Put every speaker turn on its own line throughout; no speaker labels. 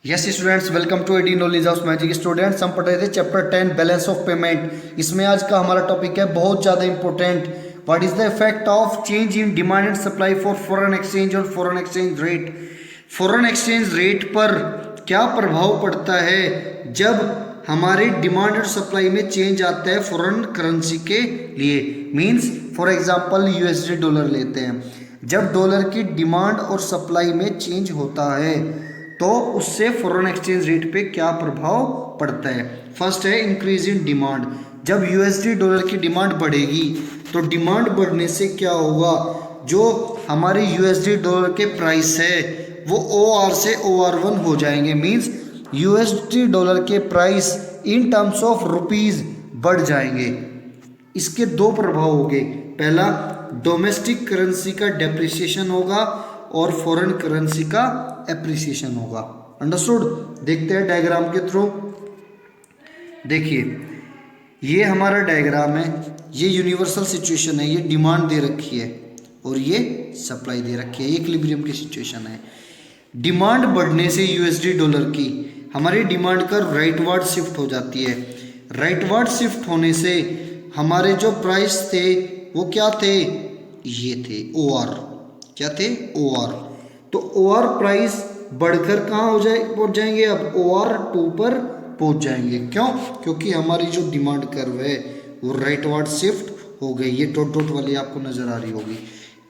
Yes students, welcome to AD knowledge of magic. Students, हम पढ़ रहे थे चैप्टर 10 बैलेंस ऑफ पेमेंट। इसमें आज का हमारा टॉपिक है बहुत ज़्यादा important. What is the effect of change in demand and supply for foreign exchange और foreign exchange rate. Foreign exchange rate पर क्या प्रभाव पड़ता है जब हमारे डिमांड और सप्लाई में चेंज आता है फॉरेन करेंसी के लिए। Means for example USD dollar लेते हैं। जब डॉलर की डिमांड और सप्लाई में चेंज होता है तो उससे फॉरेन एक्सचेंज रेट पे क्या प्रभाव पड़ता है। फर्स्ट है इंक्रीज इन डिमांड। जब यूएसडी डॉलर की डिमांड बढ़ेगी तो डिमांड बढ़ने से क्या होगा, जो हमारे यूएसडी डॉलर के प्राइस है वो OR से OR1 हो जाएंगे। मींस यूएसडी डॉलर के price in terms of rupees बढ़ जाएंगे। इसके दो प्रभाव होंगे। पहला, डोमेस्टिक करेंसी का डेप्रिसिएशन होगा और फॉरेन करेंसी का एप्रिसिएशन होगा। अंडरस्टूड। देखते हैं डायग्राम के थ्रू। देखिए, ये हमारा डायग्राम है। ये यूनिवर्सल सिचुएशन है। ये डिमांड दे रखी है और ये सप्लाई दे रखी है। ये इक्विलिब्रियम की सिचुएशन है। डिमांड बढ़ने से यूएसडी डॉलर की हमारी डिमांड का राइटवर्ड शिफ्ट हो जाती है। राइटवर्ड शिफ्ट होने से हमारे जो प्राइस थे वो क्या थे, ये थे OR। क्या थे, OR। तो OR प्राइस बढ़कर कहाँ पहुँच जाएंगे, अब OR2 पर पहुँच जाएंगे। क्यों? क्योंकि हमारी जो डिमांड कर्व है वो राइटवर्ड शिफ्ट हो गई। ये डॉट डॉट वाली आपको नजर आ रही होगी।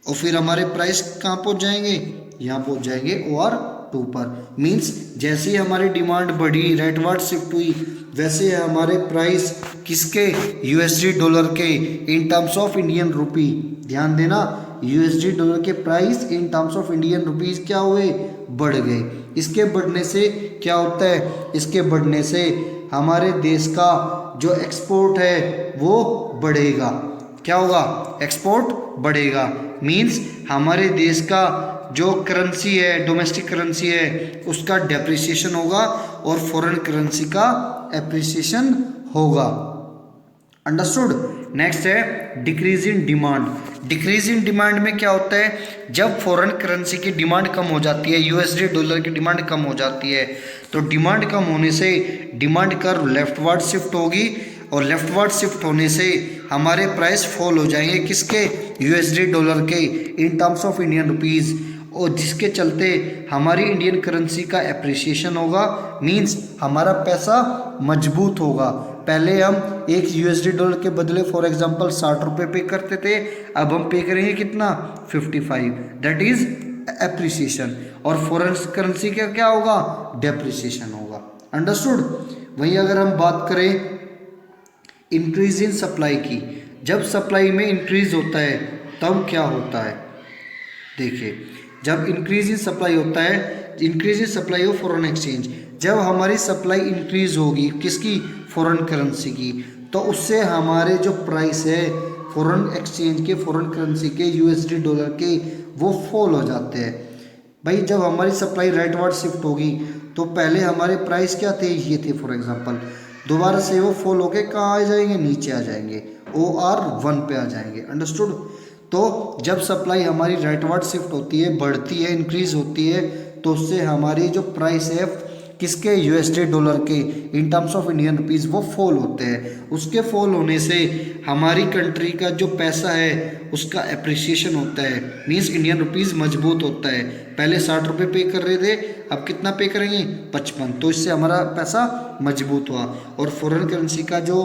और फिर हमारे प्राइस कहाँ पहुँच जाएंगे, यहाँ पहुँच जाएंगे OR2 पर। मीन्स जैसे ही हमारी डिमांड बढ़ी, राइटवर्ड शिफ्ट हुई, वैसे हमारे प्राइस किसके, यूएसडी डॉलर के in terms of Indian rupee. ध्यान देना, यूएसडी डॉलर के price in terms of Indian rupees क्या हुए, बढ़ गए। इसके बढ़ने से क्या होता है, इसके बढ़ने से हमारे देश का जो एक्सपोर्ट है वो बढ़ेगा। क्या होगा, एक्सपोर्ट बढ़ेगा। मीन्स हमारे देश का जो करेंसी है, डोमेस्टिक करेंसी है, उसका डेप्रिसिएशन होगा और फॉरेन करेंसी का एप्रिसिएशन होगा। अंडरस्टूड। नेक्स्ट है decrease in demand. Decrease in demand में क्या होता है, जब फॉरेन करेंसी की डिमांड कम हो जाती है, यूएसडी डॉलर की डिमांड कम हो जाती है, तो डिमांड कम होने से डिमांड कर्व लेफ्टवर्ड शिफ्ट होगी और लेफ्टवर्ड शिफ्ट होने से हमारे प्राइस फॉल हो जाएंगे। किसके, यूएसडी डॉलर के in terms of Indian rupees, और जिसके चलते हमारी इंडियन करेंसी का एप्रिसिएशन होगा। मीन्स हमारा पैसा मजबूत होगा। पहले हम एक यूएसडी डॉलर के बदले फॉर एग्जांपल 60 रुपये पे करते थे, अब हम पे करेंगे कितना, 55। That is appreciation. और फॉरेन करेंसी का क्या होगा, डेप्रिसिएशन होगा। अंडरस्टूड। वहीं अगर हम बात करें इंक्रीज इन सप्लाई की, जब सप्लाई में इंक्रीज होता है तब क्या होता है। देखिए, जब इंक्रीज इन सप्लाई होता है, increase in supply of foreign exchange, जब हमारी सप्लाई इंक्रीज होगी किसकी, फॉरेन करेंसी की, तो उससे हमारे जो प्राइस है फॉरेन एक्सचेंज के, फॉरेन करेंसी के, यूएसडी डॉलर के, वो फॉल हो जाते हैं। भाई जब हमारी सप्लाई राइटवर्ड शिफ्ट होगी तो पहले हमारे प्राइस क्या थे, ये थे फॉर एग्जांपल, दोबारा से वो फॉल होके कहाँ आ जाएंगे, नीचे आ जाएंगे, OR1 पे आ जाएंगे। अंडरस्टूड। तो जब सप्लाई हमारी राइटवर्ड शिफ्ट होती है, बढ़ती है, इंक्रीज होती है, तो उससे हमारी जो प्राइस है किसके, यूएसडी डॉलर के in terms of Indian rupees, वो फॉल होते हैं। उसके फॉल होने से हमारी कंट्री का जो पैसा है उसका एप्रिसिएशन होता है। मीन्स इंडियन रुपीज़ मजबूत होता है। पहले 60 रुपये पे कर रहे थे, अब कितना पे करेंगे, 55। तो इससे हमारा पैसा मजबूत हुआ। और फॉरेन करेंसी का जो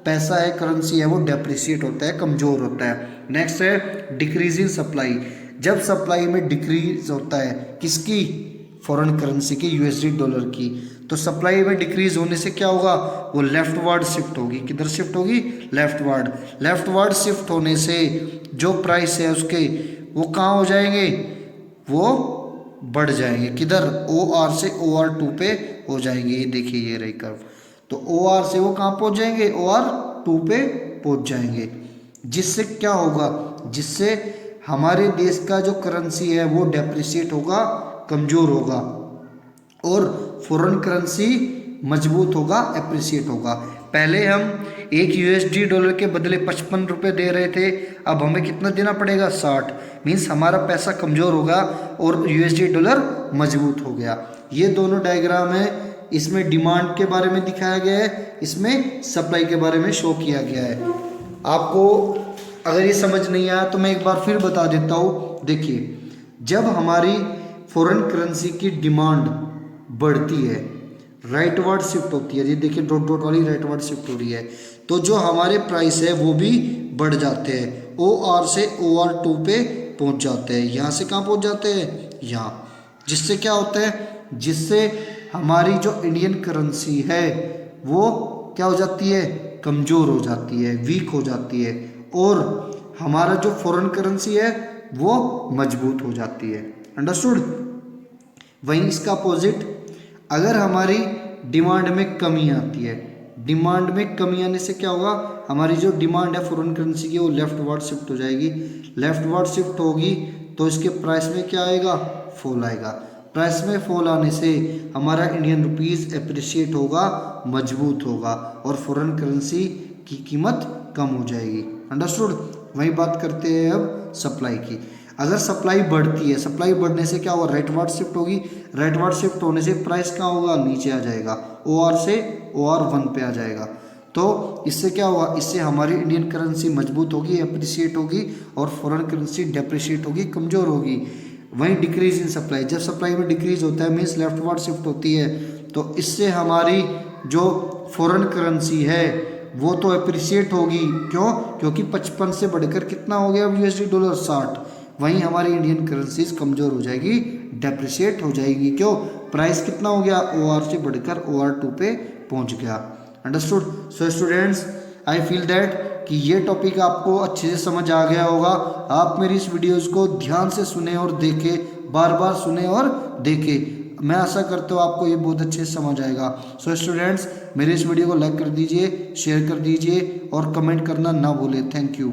पैसा है, करेंसी है, वो डेप्रिसिएट होता है, कमज़ोर होता है। नेक्स्ट है डिक्रीज इन सप्लाई। जब सप्लाई में डिक्रीज होता है किसकी, फॉरेन करेंसी की, यूएसडी डॉलर की, तो सप्लाई में डिक्रीज होने से क्या होगा, वो लेफ्टवर्ड शिफ्ट होगी। किधर शिफ्ट होगी, लेफ्टवर्ड। लेफ्टवर्ड शिफ्ट होने से जो प्राइस है उसके वो कहाँ हो जाएंगे, वो बढ़ जाएंगे। किधर, OR से OR2 पे हो जाएंगे। ये देखिए, ये रही कर्व। तो OR से वो कहाँ पहुँच जाएंगे, OR2 पे पहुँच जाएंगे। जिससे क्या होगा, जिससे हमारे देश का जो करेंसी है वो डेप्रिसिएट होगा, कमज़ोर होगा, और फॉरेन करेंसी मजबूत होगा, एप्रिसिएट होगा। पहले हम एक यूएसडी डॉलर के बदले 55 रुपये दे रहे थे, अब हमें कितना देना पड़ेगा, 60। मीन्स हमारा पैसा कमज़ोर होगा और यूएसडी डॉलर मजबूत हो गया। ये दोनों डायग्राम है, इसमें डिमांड के बारे में दिखाया गया है, इसमें सप्लाई के बारे में शो किया गया है। आपको अगर ये समझ नहीं आया तो मैं एक बार फिर बता देता हूँ। देखिए, जब हमारी फॉरेन करेंसी की डिमांड बढ़ती है, राइटवर्ड शिफ्ट होती है, ये देखिए डॉट डॉट वाली राइटवर्ड शिफ्ट हो रही है, तो जो हमारे प्राइस है वो भी बढ़ जाते हैं, OR से OR2 पे पहुंच जाते हैं। यहाँ से कहाँ पहुंच जाते हैं, यहाँ। जिससे क्या होता है, जिससे हमारी जो इंडियन करेंसी है वो क्या हो जाती है, कमज़ोर हो जाती है, वीक हो जाती है, और हमारा जो फॉरेन करेंसी है वो मजबूत हो जाती है। अंडरस्टूड। वहीं इसका अपोजिट, अगर हमारी डिमांड में कमी आती है, डिमांड में कमी आने से क्या होगा, हमारी जो डिमांड है फॉरेन करेंसी की वो लेफ्टवर्ड शिफ्ट हो जाएगी। लेफ्टवर्ड शिफ्ट होगी तो इसके प्राइस में क्या आएगा, फॉल आएगा। प्राइस में फॉल आने से हमारा इंडियन रुपीस एप्रिशिएट होगा, मजबूत होगा, और फॉरेन करेंसी की कीमत कम हो जाएगी। अंडरस्टूड। वही बात करते हैं अब सप्लाई की। अगर सप्लाई बढ़ती है, सप्लाई बढ़ने से क्या होगा, राइटवर्ड शिफ्ट होगी, राइटवर्ड शिफ्ट होने से प्राइस कहाँ होगा, नीचे आ जाएगा, OR से OR1 पे आ जाएगा। तो इससे क्या होगा, इससे हमारी इंडियन करेंसी मजबूत होगी, एप्रिशिएट होगी, और फॉरेन करेंसी डेप्रिशिएट होगी, कमज़ोर होगी। वहीं डिक्रीज इन सप्लाई, जब सप्लाई में डिक्रीज होता है मीन्स लेफ्टवर्ड शिफ्ट होती है, तो इससे हमारी जो फॉरेन करेंसी है वो तो एप्रिशिएट होगी। क्यों, क्योंकि 55 से बढ़कर कितना हो गया अब USD डॉलर 60। वहीं हमारी इंडियन करेंसीज कमज़ोर हो जाएगी, डेप्रिशिएट हो जाएगी। क्यों, प्राइस कितना हो गया, OR से बढ़कर OR2 पे पहुंच गया। Understood. So students, I feel that कि ये टॉपिक आपको अच्छे से समझ आ गया होगा। आप मेरी इस वीडियोज़ को ध्यान से सुने और देखें, बार बार सुने और देखें। मैं आशा करता हूँ आपको ये बहुत अच्छे से समझ आएगा। सो स्टूडेंट्स, मेरे इस वीडियो को लाइक कर दीजिए, शेयर कर दीजिए और कमेंट करना ना भूलें। Thank you.